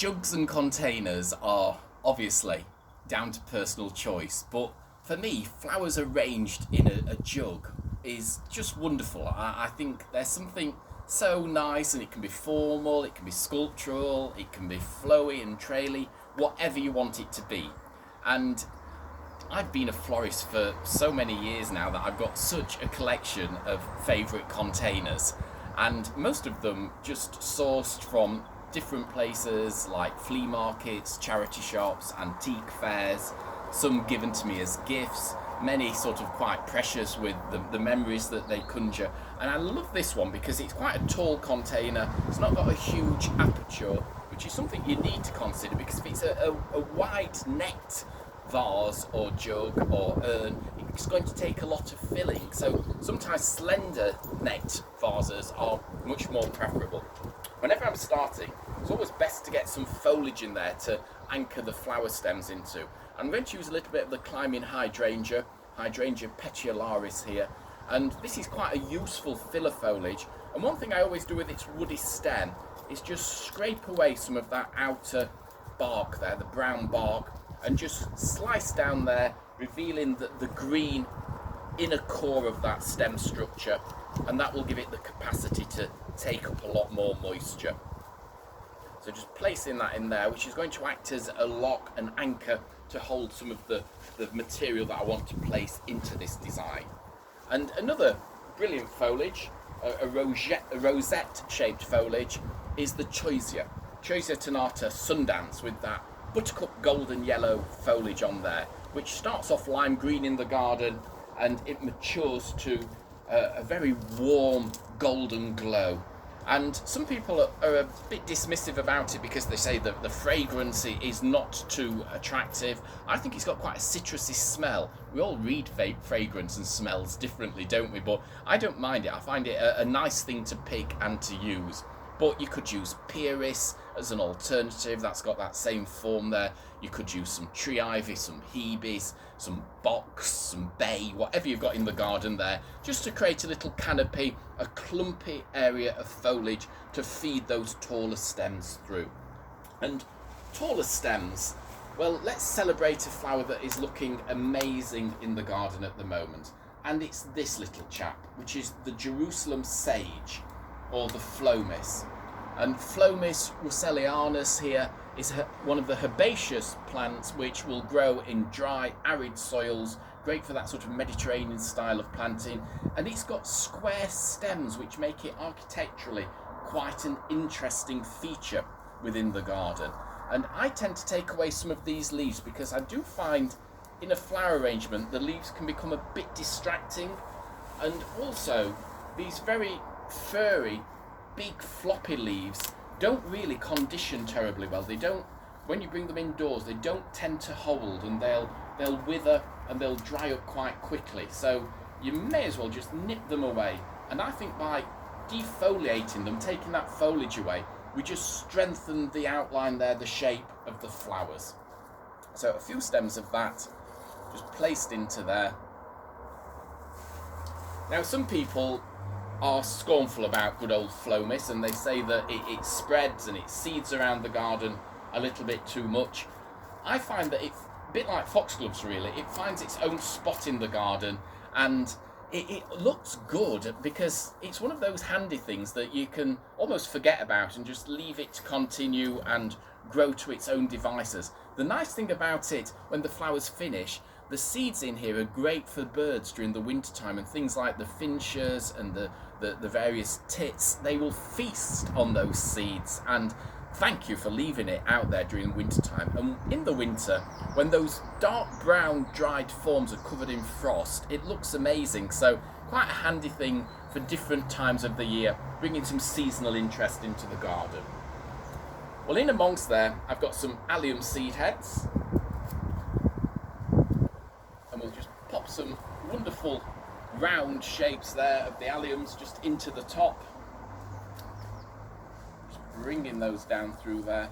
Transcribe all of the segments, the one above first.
jugs and containers are obviously down to personal choice, but for me, flowers arranged in a jug is just wonderful. I think there's something so nice, and it can be formal, it can be sculptural, it can be flowy and traily, whatever you want it to be. And I've been a florist for so many years now that I've got such a collection of favourite containers, and most of them just sourced from different places like flea markets, charity shops, antique fairs, some given to me as gifts, many sort of quite precious with the memories that they conjure. And I love this one because it's quite a tall container, it's not got a huge aperture, which is something you need to consider, because if it's a wide necked vase or jug or urn, it's going to take a lot of filling. So sometimes slender necked vases are much more preferable. Whenever I'm starting, it's always best to get some foliage in there to anchor the flower stems into. I'm going to use a little bit of the climbing hydrangea petiolaris here, and this is quite a useful filler foliage. And one thing I always do with its woody stem is just scrape away some of that outer bark there, the brown bark, and just slice down there, revealing the green inner core of that stem structure, and that will give it the capacity to take up a lot more moisture. So just placing that in there, which is going to act as a lock and anchor to hold some of the material that I want to place into this design. And another brilliant foliage, a rosette shaped foliage, is the Choisia tenata Sundance, with that buttercup golden yellow foliage on there, which starts off lime green in the garden and it matures to a very warm golden glow. And some people are a bit dismissive about it because they say that the fragrance is not too attractive. I think it's got quite a citrusy smell. We all read fragrance and smells differently, don't we? But I don't mind it. I find it a nice thing to pick and to use. But you could use Pieris as an alternative, that's got that same form there. You could use some tree ivy, some hebes, some box, some bay, whatever you've got in the garden there, just to create a little canopy, a clumpy area of foliage to feed those taller stems through. And taller stems, well, let's celebrate a flower that is looking amazing in the garden at the moment. And it's this little chap, which is the Jerusalem sage, or the Phlomis. And Phlomis russellianus here is one of the herbaceous plants which will grow in dry, arid soils, great for that sort of Mediterranean style of planting. And it's got square stems which make it architecturally quite an interesting feature within the garden. And I tend to take away some of these leaves because I do find in a flower arrangement the leaves can become a bit distracting, and also these very furry, big floppy leaves don't really condition terribly well. They don't, when you bring them indoors, they don't tend to hold, and they'll wither and they'll dry up quite quickly. So you may as well just nip them away. And I think by defoliating them, taking that foliage away, we just strengthen the outline there, the shape of the flowers. So a few stems of that just placed into there. Now some people are scornful about good old Phlomis, and they say that it spreads and it seeds around the garden a little bit too much. I find that it's a bit like foxgloves really. It finds its own spot in the garden, and it looks good because it's one of those handy things that you can almost forget about and just leave it to continue and grow to its own devices. The nice thing about it, when the flowers finish, the seeds in here are great for birds during the winter time, and things like the finches and the various tits, they will feast on those seeds. And thank you for leaving it out there during winter time. And in the winter, when those dark brown dried forms are covered in frost, it looks amazing. So quite a handy thing for different times of the year, bringing some seasonal interest into the garden. Well, in amongst there, I've got some allium seed heads, and we'll just pop some wonderful round shapes there of the alliums just into the top. Just bringing those down through there.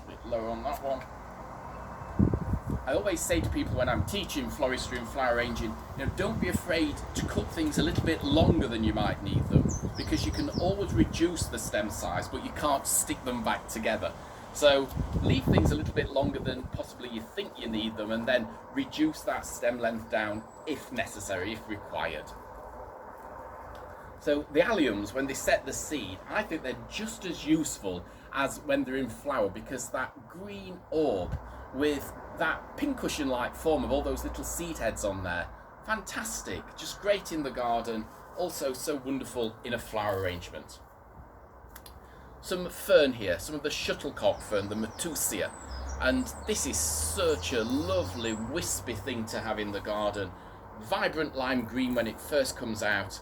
A bit lower on that one. I always say to people when I'm teaching floristry and flower arranging, don't be afraid to cut things a little bit longer than you might need them, because you can always reduce the stem size, but you can't stick them back together. So leave things a little bit longer than possibly you think you need them, and then reduce that stem length down if necessary, if required. So the alliums, when they set the seed, I think they're just as useful as when they're in flower, because that green orb with that pincushion-like form of all those little seed heads on there, fantastic, just great in the garden, also so wonderful in a flower arrangement. Some fern here, some of the shuttlecock fern, the Matusia, and this is such a lovely wispy thing to have in the garden. Vibrant lime green when it first comes out,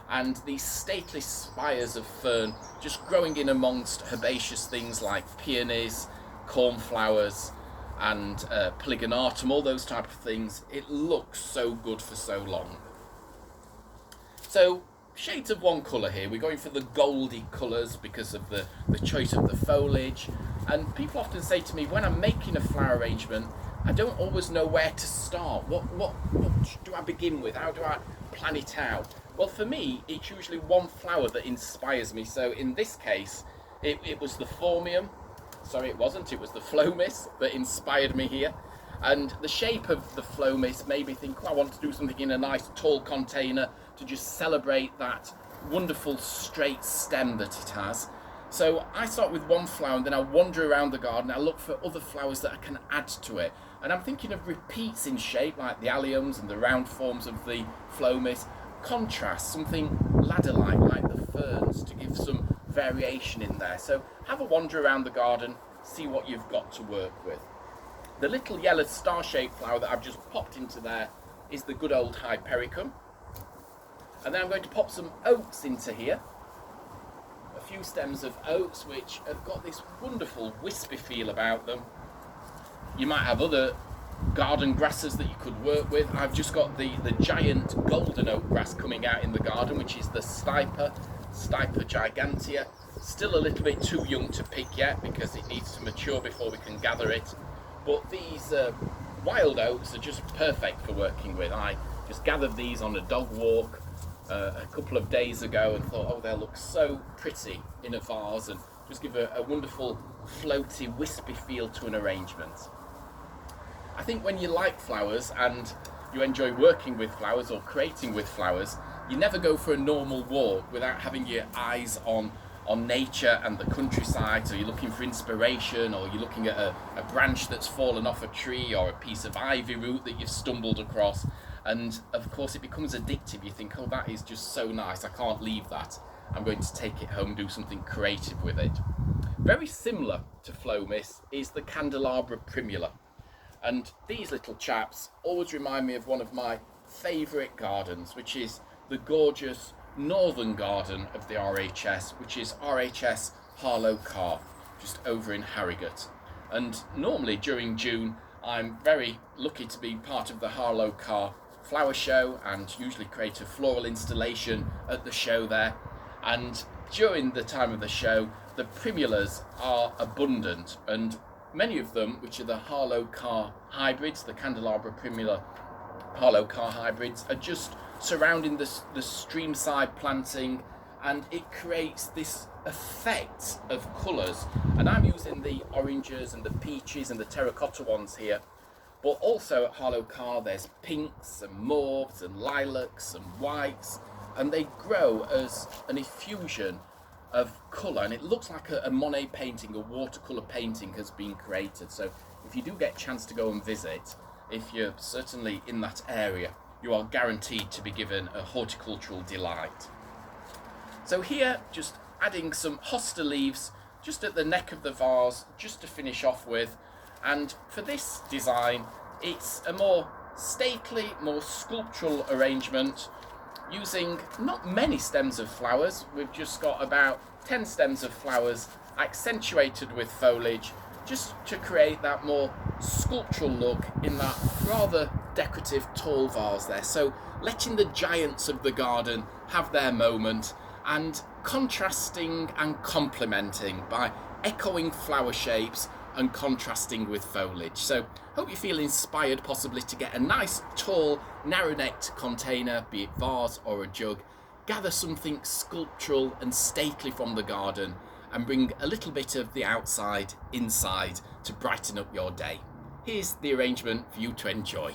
and these stately spires of fern just growing in amongst herbaceous things like peonies, cornflowers, and polygonatum, all those type of things. It looks so good for so long. So shades of one colour here. We're going for the goldy colours because of the choice of the foliage. And people often say to me, when I'm making a flower arrangement, I don't always know where to start. What do I begin with? How do I plan it out? Well, for me, it's usually one flower that inspires me. So in this case, it was the Formium. Sorry, it wasn't. It was the Phlomis that inspired me here. And the shape of the Phlomis made me think, I want to do something in a nice tall container to just celebrate that wonderful straight stem that it has. So I start with one flower, and then I wander around the garden. I look for other flowers that I can add to it. And I'm thinking of repeats in shape, like the alliums and the round forms of the Phlomis. Contrast, something ladder-like, like the ferns, to give some variation in there. So have a wander around the garden, see what you've got to work with. The little yellow star-shaped flower that I've just popped into there is the good old Hypericum. And then I'm going to pop some oats into here. A few stems of oats which have got this wonderful wispy feel about them. You might have other garden grasses that you could work with. I've just got the giant golden oat grass coming out in the garden, which is the Stipa gigantea. Still a little bit too young to pick yet because it needs to mature before we can gather it. But these wild oats are just perfect for working with. I just gathered these on a dog walk a couple of days ago and thought, oh, they'll look so pretty in a vase and just give a wonderful floaty, wispy feel to an arrangement. I think when you like flowers and you enjoy working with flowers or creating with flowers, you never go for a normal walk without having your eyes on nature and the countryside. So you're looking for inspiration, or you're looking at a branch that's fallen off a tree, or a piece of ivy root that you've stumbled across. And of course it becomes addictive. You think, oh, that is just so nice, I can't leave that. I'm going to take it home, do something creative with it. Very similar to Phlomis is the Candelabra primula. And these little chaps always remind me of one of my favourite gardens, which is the gorgeous northern garden of the RHS, which is RHS Harlow Carr, just over in Harrogate. And normally during June, I'm very lucky to be part of the Harlow Carr flower show and usually create a floral installation at the show there. And during the time of the show, the primulas are abundant, and many of them, which are the Harlow Carr hybrids, the Candelabra primula Harlow Carr hybrids, are just surrounding the streamside planting, and it creates this effect of colours. And I'm using the oranges and the peaches and the terracotta ones here, but also at Harlow Carr there's pinks and mauves and lilacs and whites, and they grow as an effusion of colour, and it looks like a Monet painting, a watercolour painting has been created. So if you do get a chance to go and visit, if you're certainly in that area, you are guaranteed to be given a horticultural delight. So here, just adding some hosta leaves just at the neck of the vase, just to finish off with. And for this design, it's a more stately, more sculptural arrangement, using not many stems of flowers. We've just got about 10 stems of flowers accentuated with foliage, just to create that more sculptural look in that rather decorative tall vase there. So letting the giants of the garden have their moment, and contrasting and complementing by echoing flower shapes and contrasting with foliage. So hope you feel inspired possibly to get a nice tall narrow-necked container, be it vase or a jug, gather something sculptural and stately from the garden and bring a little bit of the outside inside to brighten up your day. Here's the arrangement for you to enjoy.